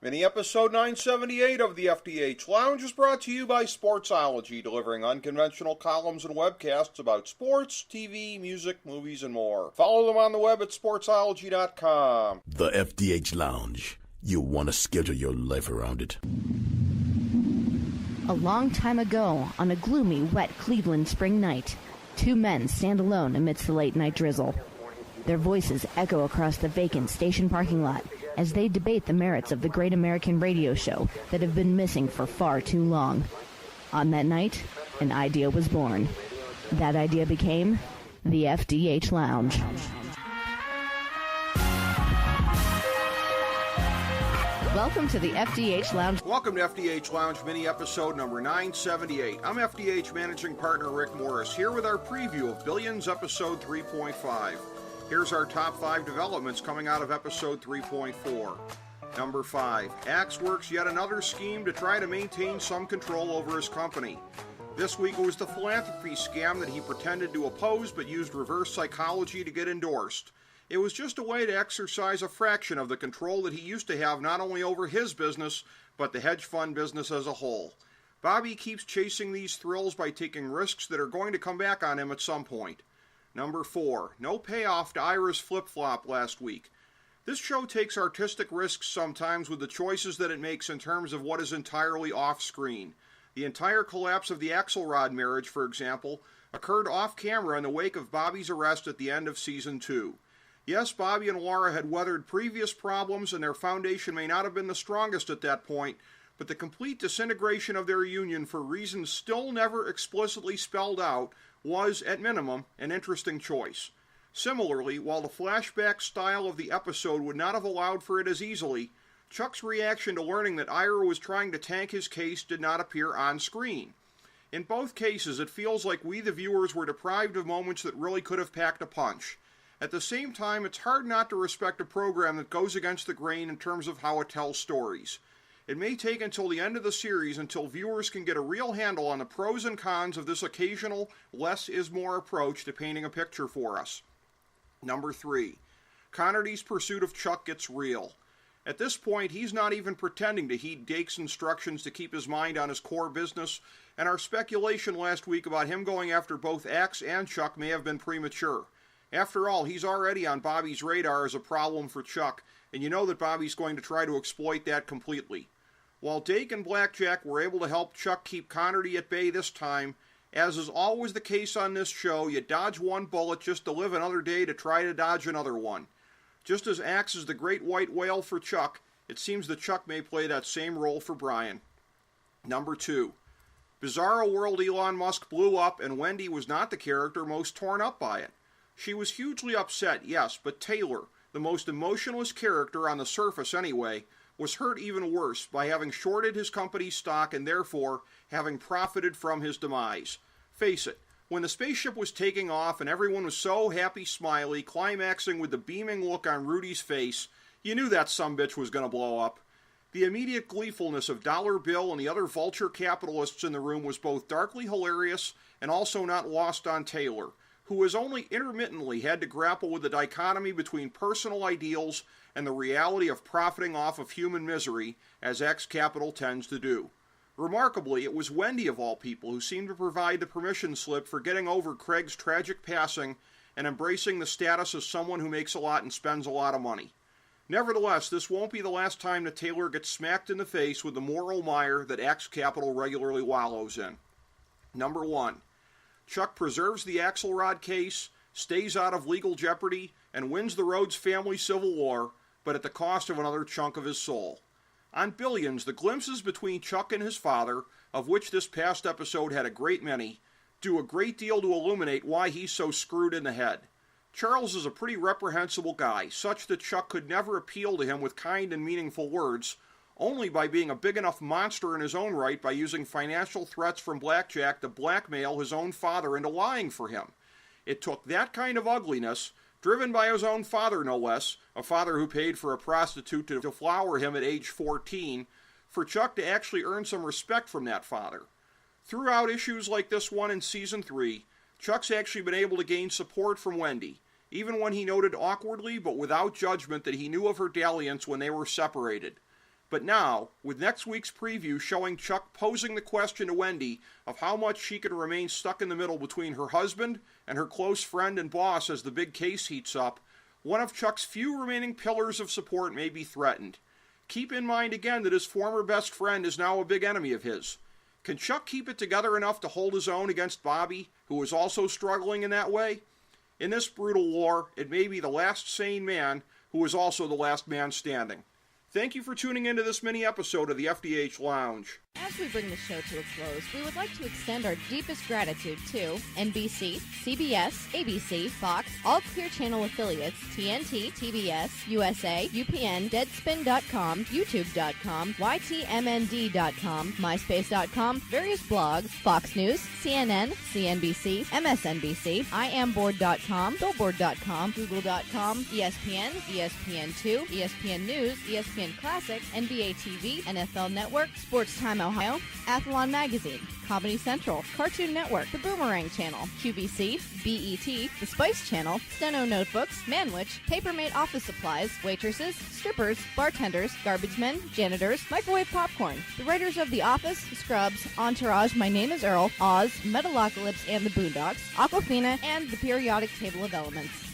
Mini episode 978 of the FDH Lounge is brought to you by Sportsology, delivering unconventional columns and webcasts about sports, TV, music, movies, and more. Follow them on the web at sportsology.com. The FDH Lounge. You want to schedule your life around it. A long time ago, on a gloomy, wet Cleveland spring night, two men stand alone amidst the late-night drizzle. Their voices echo across the vacant station parking lot as they debate the merits of the great American radio show that have been missing for far too long. On that night, an idea was born. That idea became the FDH Lounge. Welcome to the FDH Lounge. Welcome to FDH Lounge mini episode number 978. I'm FDH managing partner Rick Morris, here with our preview of Billions episode 3.5. Here's our top 5 developments coming out of episode 3.4. Number 5. Axe works yet another scheme to try to maintain some control over his company. This week it was the philanthropy scam that he pretended to oppose but used reverse psychology to get endorsed. It was just a way to exercise a fraction of the control that he used to have not only over his business, but the hedge fund business as a whole. Bobby keeps chasing these thrills by taking risks that are going to come back on him at some point. Number 4. No payoff to Ira's flip-flop last week. This show takes artistic risks sometimes with the choices that it makes in terms of what is entirely off-screen. The entire collapse of the Axelrod marriage, for example, occurred off-camera in the wake of Bobby's arrest at the end of Season 2. Yes, Bobby and Laura had weathered previous problems, and their foundation may not have been the strongest at that point, but the complete disintegration of their union for reasons still never explicitly spelled out was, at minimum, an interesting choice. Similarly, while the flashback style of the episode would not have allowed for it as easily, Chuck's reaction to learning that Ira was trying to tank his case did not appear on screen. In both cases, it feels like we the viewers were deprived of moments that really could have packed a punch. At the same time, it's hard not to respect a program that goes against the grain in terms of how it tells stories. It may take until the end of the series until viewers can get a real handle on the pros and cons of this occasional less is more approach to painting a picture for us. Number 3. Connerty's pursuit of Chuck gets real. At this point, he's not even pretending to heed Dake's instructions to keep his mind on his core business, and our speculation last week about him going after both Axe and Chuck may have been premature. After all, he's already on Bobby's radar as a problem for Chuck, and you know that Bobby's going to try to exploit that completely. While Dake and Blackjack were able to help Chuck keep Connerty at bay this time, as is always the case on this show, you dodge one bullet just to live another day to try to dodge another one. Just as Axe is the great white whale for Chuck, it seems that Chuck may play that same role for Brian. Number 2. Bizarro World Elon Musk blew up, and Wendy was not the character most torn up by it. She was hugely upset, yes, but Taylor, the most emotionless character on the surface anyway, was hurt even worse by having shorted his company's stock and therefore having profited from his demise. Face it, when the spaceship was taking off and everyone was so happy smiley, climaxing with the beaming look on Rudy's face, you knew that sumbitch was going to blow up. The immediate gleefulness of Dollar Bill and the other vulture capitalists in the room was both darkly hilarious and also not lost on Taylor, who has only intermittently had to grapple with the dichotomy between personal ideals and the reality of profiting off of human misery, as X Capital tends to do. Remarkably, it was Wendy of all people who seemed to provide the permission slip for getting over Craig's tragic passing and embracing the status of someone who makes a lot and spends a lot of money. Nevertheless, this won't be the last time that Taylor gets smacked in the face with the moral mire that X Capital regularly wallows in. Number 1. Chuck preserves the Axelrod case, stays out of legal jeopardy, and wins the Rhodes family civil war, but at the cost of another chunk of his soul. On Billions, the glimpses between Chuck and his father, of which this past episode had a great many, do a great deal to illuminate why he's so screwed in the head. Charles is a pretty reprehensible guy, such that Chuck could never appeal to him with kind and meaningful words, only by being a big enough monster in his own right by using financial threats from Blackjack to blackmail his own father into lying for him. It took that kind of ugliness, driven by his own father no less, a father who paid for a prostitute to deflower him at age 14, for Chuck to actually earn some respect from that father. Throughout issues like this one in Season 3, Chuck's actually been able to gain support from Wendy, even when he noted awkwardly but without judgment that he knew of her dalliance when they were separated. But now, with next week's preview showing Chuck posing the question to Wendy of how much she could remain stuck in the middle between her husband and her close friend and boss as the big case heats up, one of Chuck's few remaining pillars of support may be threatened. Keep in mind again that his former best friend is now a big enemy of his. Can Chuck keep it together enough to hold his own against Bobby, who is also struggling in that way? In this brutal war, it may be the last sane man who is also the last man standing. Thank you for tuning into this mini episode of the FDH Lounge. As we bring the show to a close, we would like to extend our deepest gratitude to NBC, CBS, ABC, Fox, all Clear Channel affiliates, TNT, TBS, USA, UPN, Deadspin.com, YouTube.com, YTMND.com, MySpace.com, various blogs, Fox News, CNN, CNBC, MSNBC, IamBoard.com, Billboard.com, Google.com, ESPN, ESPN2, ESPN News, ESPN Classic, NBA TV, NFL Network, Sports Time Ohio, Athlon Magazine, Comedy Central, Cartoon Network, The Boomerang Channel, QVC, BET, The Spice Channel, Steno Notebooks, Manwich, Papermate Office Supplies, waitresses, strippers, bartenders, garbage men, janitors, microwave popcorn, the writers of The Office, Scrubs, Entourage, My Name is Earl, Oz, Metalocalypse and the Boondocks, Aquafina, and the periodic table of elements.